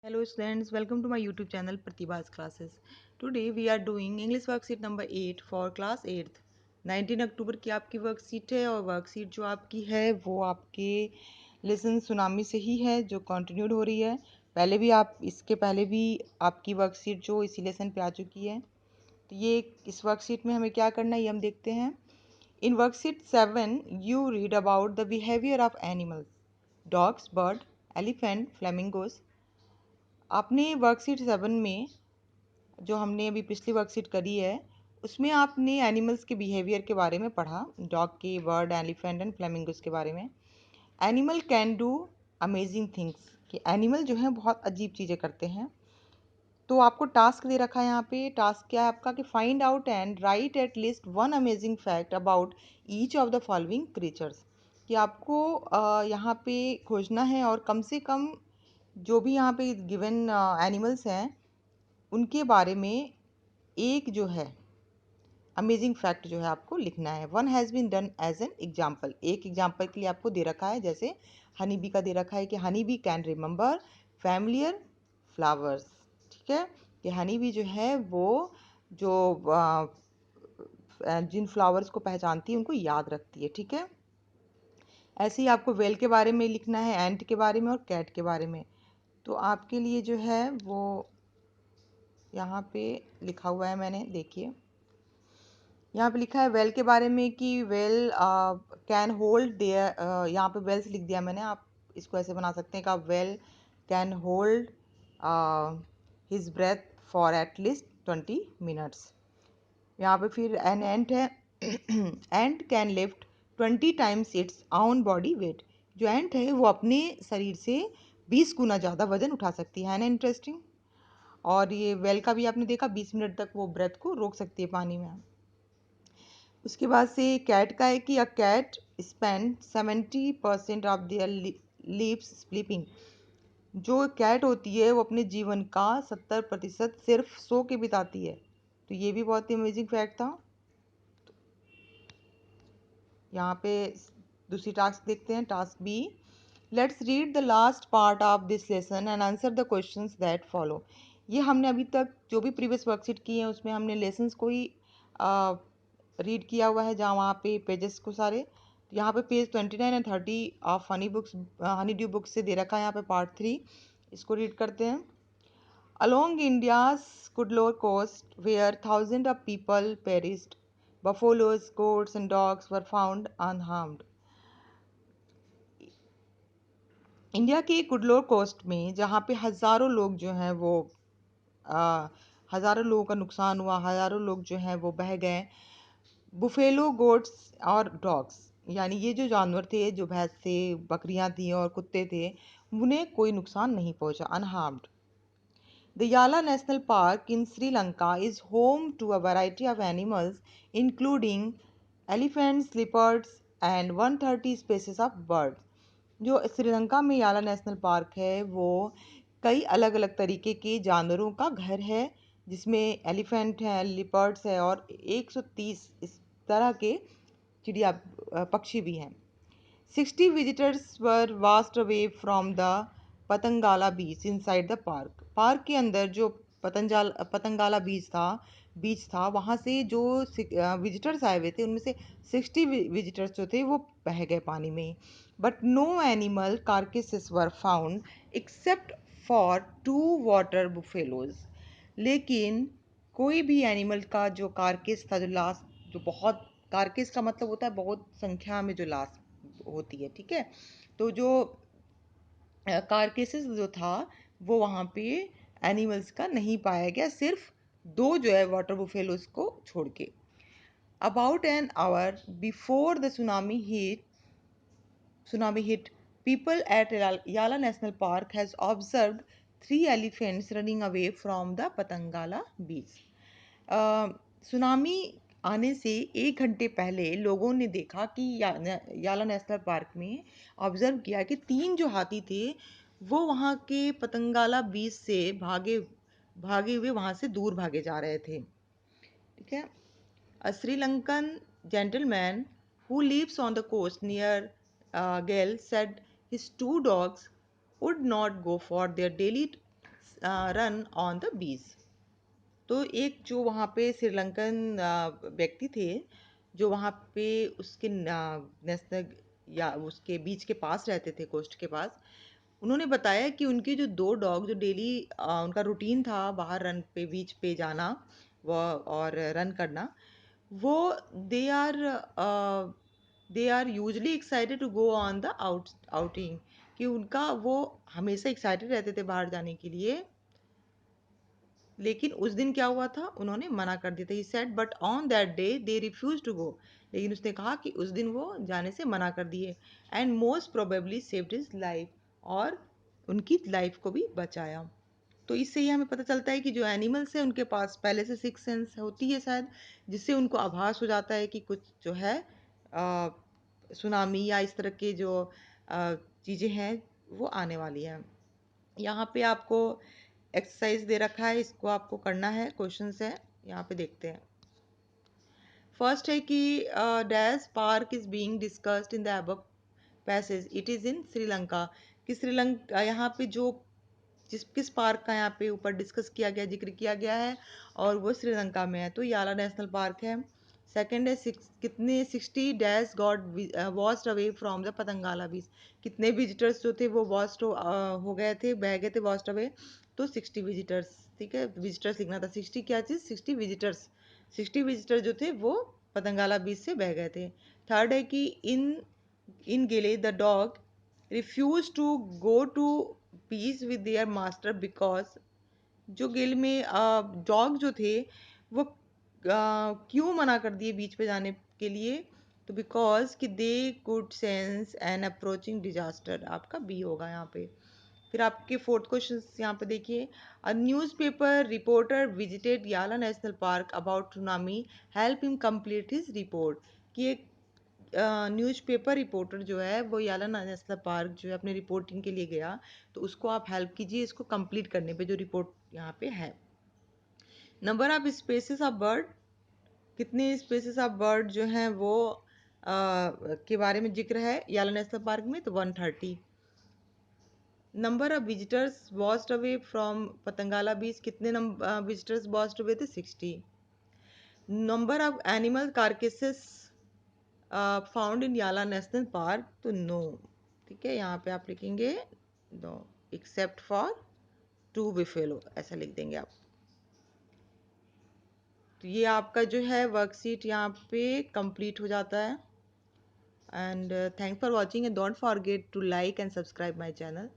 Hello students, welcome to my YouTube channel Pratibha's Classes. Today we are doing English worksheet number 8 for class 8th. 19 अक्टूबर की आपकी worksheet है और worksheet जो आपकी है वो आपके लेसन सुनामी से ही है जो कंटिन्यूड हो रही है। पहले भी आप इसके पहले भी आपकी वर्कशीट जो इसी लेसन पे आ चुकी है। तो ये इस वर्कशीट में हमें क्या करना है ये हम देखते हैं। In worksheet 7 you read about the behavior of animals, dogs, bird, elephant, flamingos. आपने वर्कशीट 7 में जो हमने अभी पिछली वर्कशीट करी है उसमें आपने एनिमल्स के बिहेवियर के बारे में पढ़ा, डॉग के, बर्ड, एलिफेंट एंड फ्लेमिंगोस के बारे में। Animal can do amazing things, कि एनिमल जो हैं बहुत अजीब चीज़ें करते हैं। तो आपको टास्क दे रखा है यहाँ पे। टास्क क्या है आपका कि find out and right at least one amazing fact about each of the following creatures, कि आपको यहाँ पे खोजना है और कम से कम जो भी यहाँ पे गिवन एनिमल्स हैं उनके बारे में एक जो है अमेजिंग फैक्ट जो है आपको लिखना है। One has been done as an example, एक एग्जाम्पल के लिए आपको दे रखा है। जैसे हनी बी का दे रखा है कि honey bee can remember familiar flowers, ठीक है, कि हनी बी जो है वो जो जिन फ्लावर्स को पहचानती है उनको याद रखती है, ठीक है। ऐसे ही आपको वेल के बारे में लिखना है, एंट के बारे में और कैट के बारे में। तो आपके लिए जो है वो यहाँ पे लिखा हुआ है मैंने, देखिए यहाँ पे लिखा है वेल के बारे में कि वेल कैन होल्ड देयर, यहाँ पे वेल्स लिख दिया मैंने। आप इसको ऐसे बना सकते हैं कि आप whale can hold his breath for at least 20 minutes. यहाँ पे फिर एन एंट है ant can lift 20 times its own body weight, जो एंट है वो अपने शरीर से 20 गुना ज़्यादा वजन उठा सकती है ना, इंटरेस्टिंग। और ये वेल का भी आपने देखा 20 मिनट तक वो ब्रेथ को रोक सकती है पानी में। उसके बाद से कैट का है कि a cat spend 70% of their lives sleeping, जो कैट होती है वो अपने जीवन का 70% सिर्फ सो के बिताती है। तो ये भी बहुत ही अमेजिंग फैक्ट था। यहाँ पे दूसरी टास्क देखते हैं, task B. Let's read the last part of this lesson and answer the questions that follow. ये हमने अभी तक जो भी प्रीवियस वर्कशीट की है उसमें हमने लेसन्स को ही रीड किया हुआ है, जहाँ वहाँ पे पेजेस को सारे। तो यहाँ पे page 29 and 30 of honey due books से दे रखा है यहाँ पे पार्ट 3। इसको रीड करते हैं। Along India's Cuddalore coast where thousand of people perished, buffaloes, goats and dogs were found unharmed. India के कुडलोर कोस्ट में जहाँ पे हज़ारों लोग जो हैं वो आ, हज़ारों लोगों का नुकसान हुआ, हज़ारों लोग जो हैं वो बह गए। बुफेलो, गोट्स और डॉग्स, यानी ये जो जानवर थे, जो भैंस थे, बकरियां थी और कुत्ते थे, उन्हें कोई नुकसान नहीं पहुंचा, unharmed. The Yala National Park in Sri Lanka is home to a variety of animals, including elephants, leopards, and 130 species of birds. जो श्रीलंका में याला नेशनल पार्क है वो कई अलग अलग तरीके के जानवरों का घर है, जिसमें एलिफेंट है, लिपर्ड्स है और 130 इस तरह के चिड़िया पक्षी भी हैं। 60 visitors were washed away from the Patanangala beach inside the park. Park के अंदर जो पतंगाला बीच था वहाँ से जो विजिटर्स आए हुए थे उनमें से 60 विजिटर्स जो थे वो बह गए पानी में। But no animal carcasses were found except for 2 water buffaloes, लेकिन कोई भी एनिमल का जो कार्केस था, जो लाश, जो बहुत, कार्केस का मतलब होता है बहुत संख्या में जो लाश होती है, ठीक है। तो जो कारकेसेस जो था वो वहाँ पे एनिमल्स का नहीं पाया गया, सिर्फ 2 जो है वाटर बुफेलोज को छोड़ के। About an hour before the tsunami hit, people at Yala National Park has observed 3 elephants running away from the Patangala beach. Tsunami आने से 1 घंटे पहले लोगों ने देखा कि याला नेशनल पार्क में ऑब्जर्व किया कि 3 जो हाथी थे वो वहाँ के पतंगाला बीच से भागे भागे हुए वहाँ से दूर भागे जा रहे थे, ठीक है। A Sri Lankan gentleman who lives on the coast near Gale said his 2 dogs would not go for their daily run on the beach. तो एक जो वहाँ पे श्रीलंकन व्यक्ति थे, जो वहाँ पे उसके नेशनल या उसके बीच के पास रहते थे, कोस्ट के पास, उन्होंने बताया कि उनके जो दो डॉग जो डेली उनका रूटीन था बाहर रन पे बीच पे जाना वो और रन करना, वो they are they are usually excited to go on the outing, कि उनका वो हमेशा एक्साइटेड रहते थे बाहर जाने के लिए। लेकिन उस दिन क्या हुआ था, उन्होंने मना कर दिया था। He said but on that day they refuse to go. लेकिन उसने कहा कि उस दिन वो जाने से मना कर दिए। And most probably saved his life, और उनकी लाइफ को भी बचाया। तो इससे ये हमें पता चलता है कि जो एनिमल्स है उनके पास पहले से सिक्स सेंस होती है शायद, जिससे उनको आभास हो जाता है कि कुछ जो है सुनामी या इस तरह के जो चीज़ें हैं वो आने वाली हैं। यहाँ पे आपको एक्सरसाइज दे रखा है, इसको आपको करना है, क्वेश्चंस है, यहाँ पे देखते हैं। फर्स्ट है कि dash park is being discussed in the above passage, it is in Sri Lanka. कि श्रीलंका यहाँ पे जो किस पार्क का यहाँ पे ऊपर डिस्कस किया गया, जिक्र किया गया है, और वो श्रीलंका में है, तो याला नेशनल पार्क है। सेकंड है कितने 60 dash got washed away from the Patanangala beach, कितने विजिटर्स जो थे वो वॉस्ट हो गए थे, बह गए थे, वॉस्ट अवे। तो 60 विजिटर्स, ठीक है, विजिटर्स लिखना था। 60 क्या चीज़, 60 विजिटर्स, 60 विजिटर जो थे वो पतंगाला बीच से बह गए थे। थर्ड है कि in in Gille the dog refuse to go to peace with their master because, जो गिल में डॉग जो थे वो क्यों मना कर दिए बीच पे जाने के लिए, तो बिकॉज कि they could sense an approaching disaster, आपका बी होगा यहाँ पे। फिर आपके फोर्थ क्वेश्चन यहाँ पे देखिए, अ न्यूज़पेपर रिपोर्टर विजिटेड याला national park about tsunami, help him complete his report. कि एक न्यूज़पेपर रिपोर्टर जो है वो याला नेशनल पार्क जो है अपनी रिपोर्टिंग के लिए गया, तो उसको आप हेल्प कीजिए इसको कंप्लीट करने पे, जो रिपोर्ट यहाँ पे है। Number of species of bird, कितने स्पेसिस ऑफ बर्ड जो हैं वो के बारे में जिक्र है याला नेशनल पार्क में, तो 130। Number of visitors washed away from Patanangala beach, कितने विजिटर्स वॉस्ड अवे थे, 60। Number of animal carcasses found in Yala national park, तो नो, ठीक है, यहाँ पे आप लिखेंगे नो एक्सेप्ट फॉर 2 बिफेलो, ऐसा लिख देंगे आप। तो ये आपका जो है वर्कशीट यहाँ पे कंप्लीट हो जाता है। And thanks for watching, and don't forget to like and subscribe my channel.